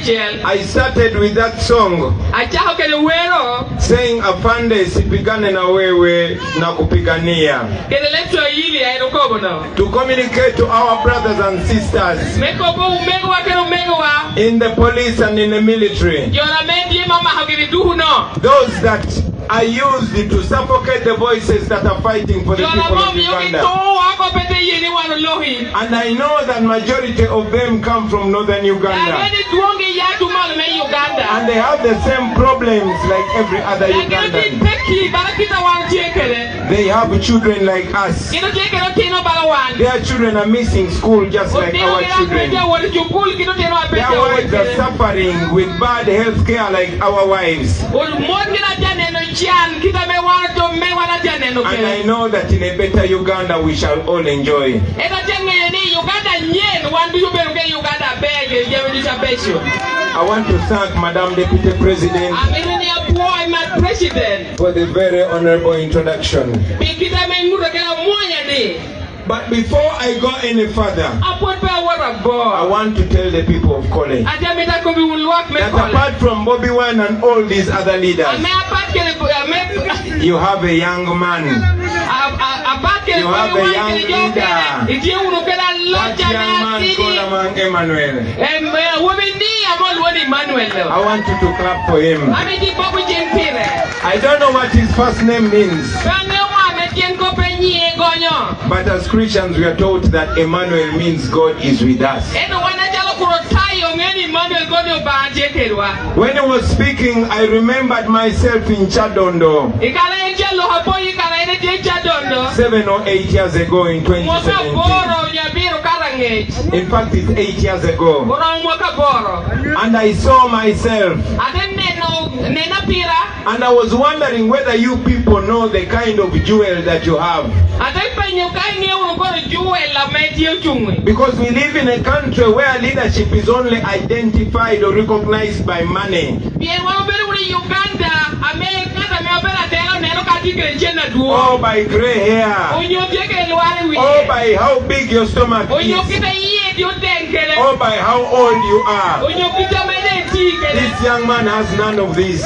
I started with that song saying afande sipigane na wewe na kupigania, to communicate to our brothers and sisters in the police and in the military, those that are used to suffocate the voices that are fighting for the people of Uganda. And I know that majority of them come from northern Uganda. And they have the same problems like every other Ugandan. They have children like us. Their children are missing school just like our children. Their wives are suffering with bad health care like our wives. And I know that in a better Uganda we shall all enjoy. I want to thank Madam Deputy President for the very honorable introduction. But before I go any further, I want to tell the people of Kole that apart from Bobby Wine and all these other leaders, you have a young man. You have a young leader. That young man called Emmanuel. I want you to clap for him. I don't know what his first name means, but as Christians we are taught that Emmanuel means God is with us. When he was speaking, I remembered myself in Chadondo 7 or 8 years ago in 2017. In fact, it's 8 years ago. And I saw myself. And I was wondering whether you people know the kind of jewel that you have. Because we live in a country where leadership is only identified or recognized by money, or by gray hair, or by how big your stomach is, or by how old you are. This young man has none of this.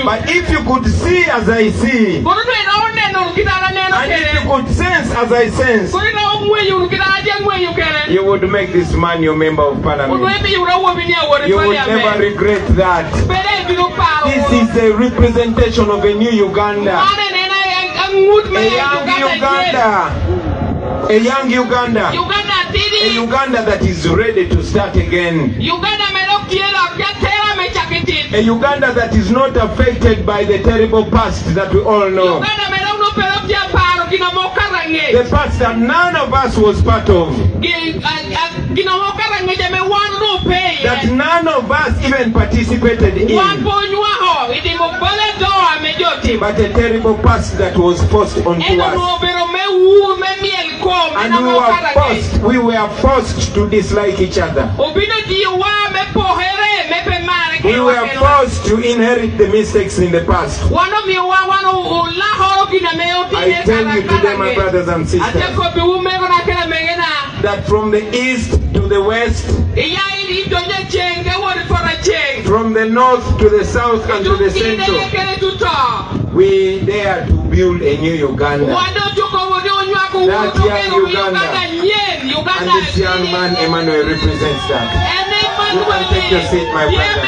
But if you could see as I see, and if you could sense as I sense, you would make this man your member of parliament. You would never regret that. This is a representation of a new Uganda. A young Uganda. A young Uganda. A Uganda that is ready to start again. A Uganda that is not affected by the terrible past that we all know. The past that none of us was part of. That none of us even participated in. But a terrible past that was forced onto us. And we were forced to dislike each other. We were forced to inherit the mistakes in the past. I tell you today, my brothers and sisters, that from the east to the west, from the north to the south and to the central, we dare to build a new Uganda. That young Uganda. And this young man, Emmanuel, represents that. You can take your seat, my brother.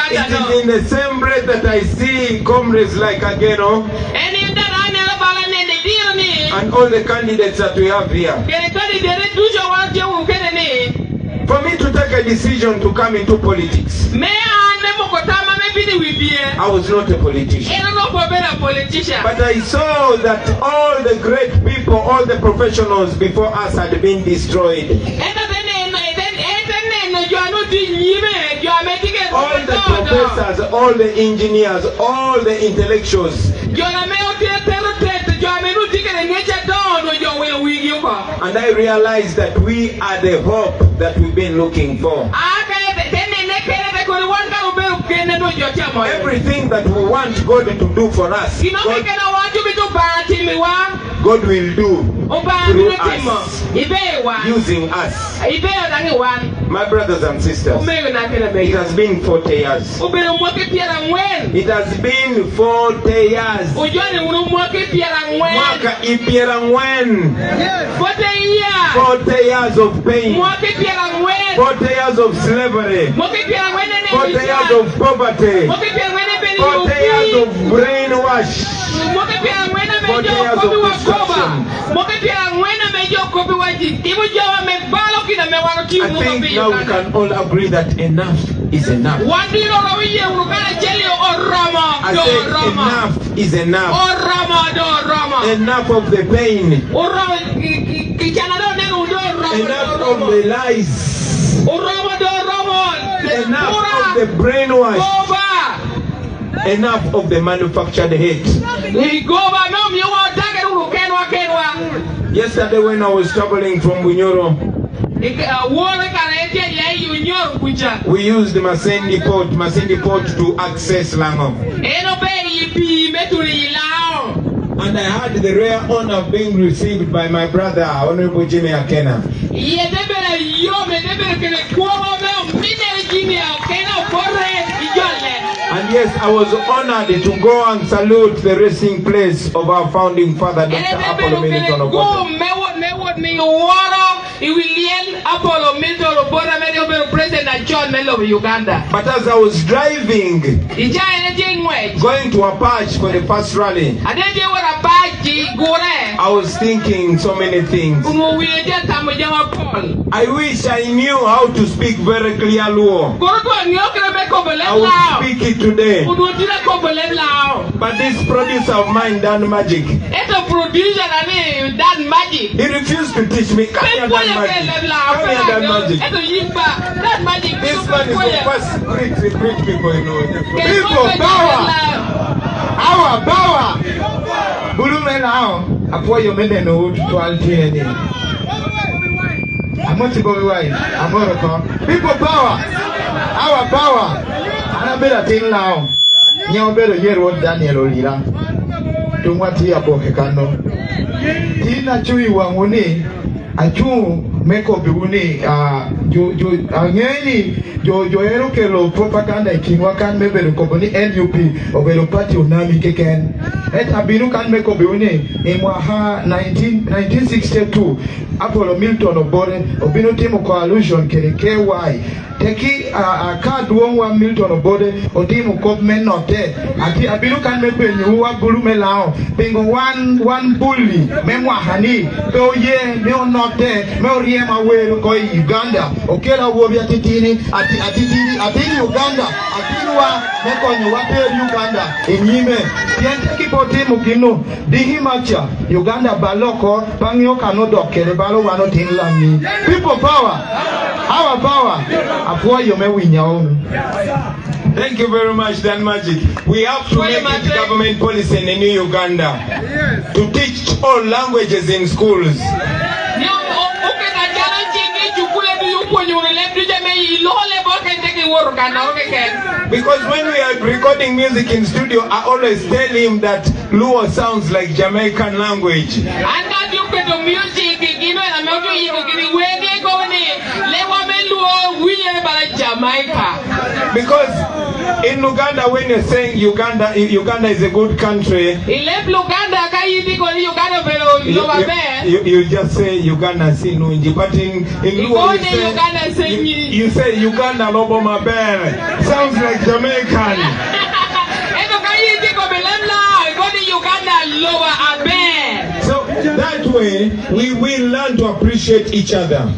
It is in the same breath that I see comrades like Ageno and all the candidates that we have here. For me to take a decision to come into politics, I was not a politician. But I saw that all the great people, all the professionals before us had been destroyed. All the professors, all the engineers, all the intellectuals. And I realized that we are the hope that we've been looking for. Everything that we want God to do for us, God will do. through us, using us. My brothers and sisters, it has been 40 years. It has been 40 years. Mwaka ipiera ngwen. 40 years of pain. 40 years of slavery. 40 years of poverty. 40 years of brainwash. 40 years of destruction. I think now we can all agree that enough is enough. I said enough is enough. Enough of the pain. Enough of the lies. Enough of the brainwash. Enough of the manufactured hate. Yesterday when I was traveling from Bunyoro, we used Masendi Port to access Lango. And I had the rare honor of being received by my brother, Honorable Jimmy Akena. And yes, I was honored to go and salute the resting place of our founding father, Dr. Apollo Milton Obote. But as I was driving, going to Apache for the first rally, I was thinking so many things. I wish I knew how to speak very clear Luo. I would speak it today. But this producer of mine, Dan Magic, he refused to teach me. Kwania Dan Magic. This man is the first great people, you know. People, power! Our power! Bulume now, apo yo mede no to altini. Amoti bobi wai, amoroko. People power! Our power! Ana bela tin now. Nyawo belo yero Daniel Olira. Tumwati aboke kano. Tina chui wanguni achu meko biuni jo ero ke lo propaganda ikinwa kan mebelo koboni NUP obelo party unami keken eta binu kan meko biuni imwaha 1962 Apollo Milton Obore obino timu coalition kere KY teki card wa Milton Obode odimu government note ati abinu kan mebe nyuwa bulu melao pingo one bully memwa hani go ye me note me oriema welu ko Uganda okela wo bia titini ati Uganda atinwa meko nyuwa pe Uganda enyime yente kipoti mukino dihimacha Uganda baloko pangyo kanodo kere balo wano tinlami people power our power. Thank you very much, Dan Magic. We have to make it government policy in the new Uganda to teach all languages in schools. Because when we are recording music in studio, I always tell him that Luo sounds like Jamaican language. Because in Uganda, when you're saying Uganda is a good country, you just say Uganda Sinunji. But in Luo, you say Uganda Loboma Bear. Sounds like Jamaican. So that way, we will learn to appreciate each other.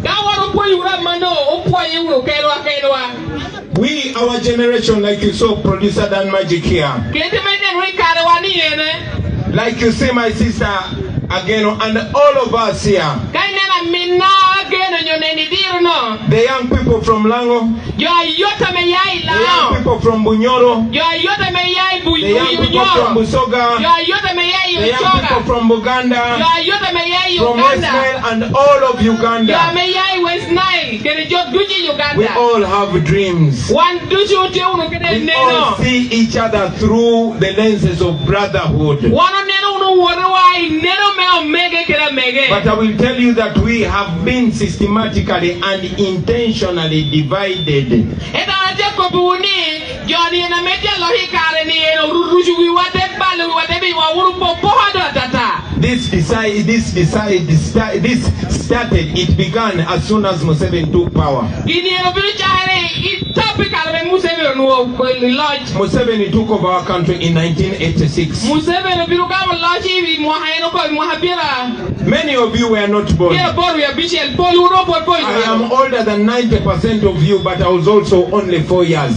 We, our generation, like you saw producer Dan Magic here, like you see my sister again, and all of us here, the young people from Lango, the young people from Bunyoro, the young people from Busoga, the young people from Buganda, from West Nile, and all of Uganda. We all have dreams. We all see each other through the lenses of brotherhood. But I will tell you that we have been systematically and intentionally divided. This started, it began as soon as Museveni took power. Museveni took over our country in 1986. Many of you were not born. I am older than 90% of you, but I was also only 4 years.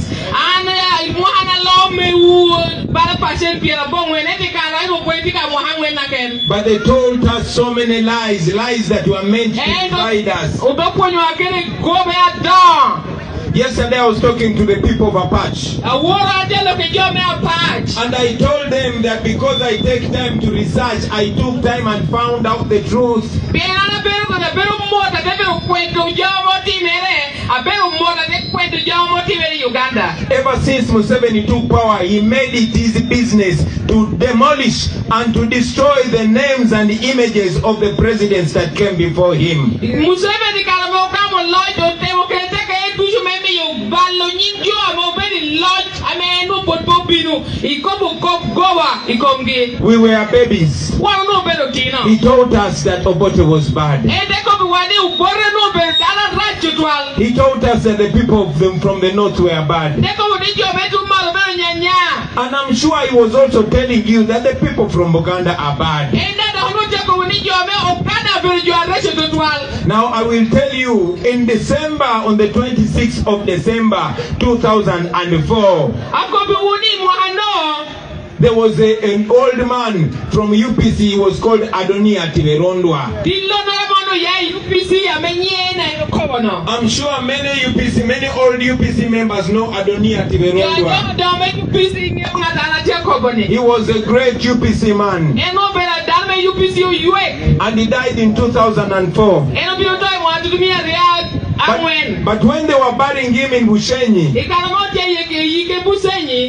But they told us so many lies that were meant to divide us. Yesterday I was talking to the people of Apache. And I told them that because I take time to research, I took time and found out the truth. Ever since Museveni took power, he made it his business to demolish and to destroy the names and the images of the presidents that came before him. We were babies. He told us that Obote was bad. He told us that the people from the north were bad. And I'm sure he was also telling you that the people from Uganda are bad. Now I will tell you, in December, on the 26th of December 2004, there was an old man from UPC. He was called Adonia Tiverondwa. I'm sure many old UPC members know Adonia Tiverondwa. He was a great UPC man. And he died in 2004. But when they were burying him in Bushenyi,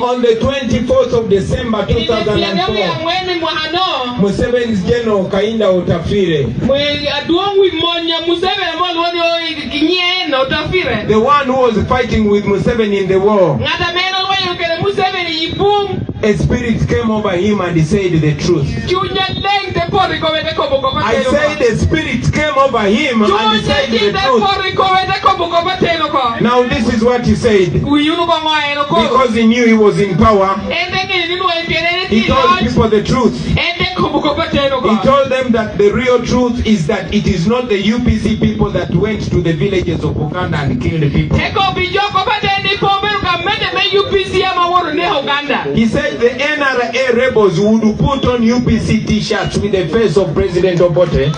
on the 24th of December 2004, Museveni's general Kainda Otafire, the one who was fighting with Museveni in the war, a spirit came over him and he said the truth. I said the spirit came over him and he said the truth. Now this is what he said. Because he knew he was in power, he told people the truth. He told them that the real truth is that it is not the UPC people that went to the villages of Uganda and killed the people. He said the NRA rebels would put on UPC t-shirts with the face of President Obote.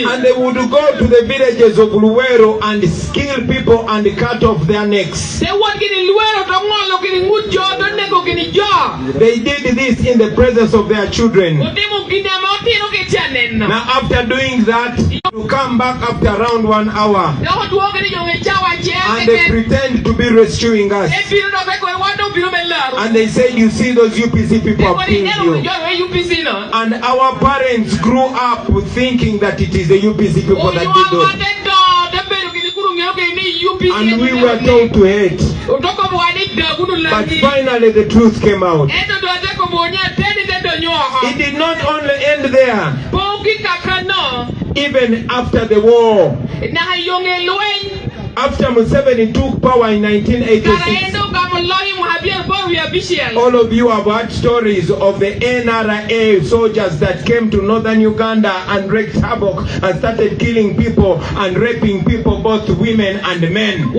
And they would go to the villages of Luwero and kill people and cut off their necks. They did this in the presence of their children. Now after doing that, you come back after around 1 hour and they pretend to be rescuing us. And they said, you see, those UPC people have killed you. And our parents grew up thinking that it is the UPC people that did those. And we were told to hate. But finally the truth came out. It did not only end there. Even after the war, after Museveni took power in 1986, all of you have heard stories of the NRA soldiers that came to northern Uganda and wreaked havoc and started killing people and raping people, both women and men.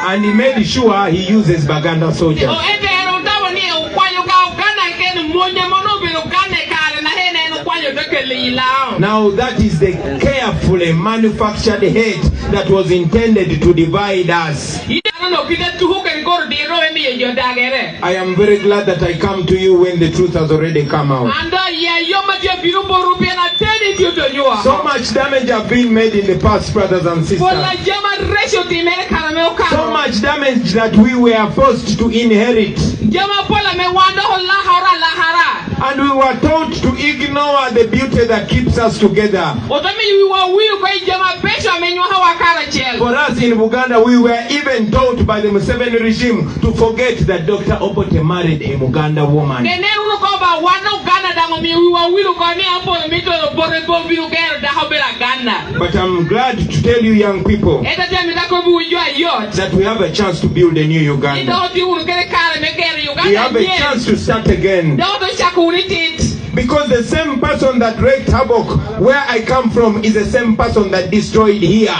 And he made sure he uses Baganda soldiers. Now that is the carefully manufactured hate that was intended to divide us. I am very glad that I come to you when the truth has already come out. So much damage have been made in the past, brothers and sisters. So much damage that we were forced to inherit. And we were taught to ignore the beauty that keeps us together. For us in Uganda, we were even taught by the Museveni regime to forget that Dr. Obote married a Muganda woman. But I'm glad to tell you, young people, that we have a chance to build a new Uganda. We have a chance to start again. Because the same person that wreaked havoc where I come from is the same person that destroyed here.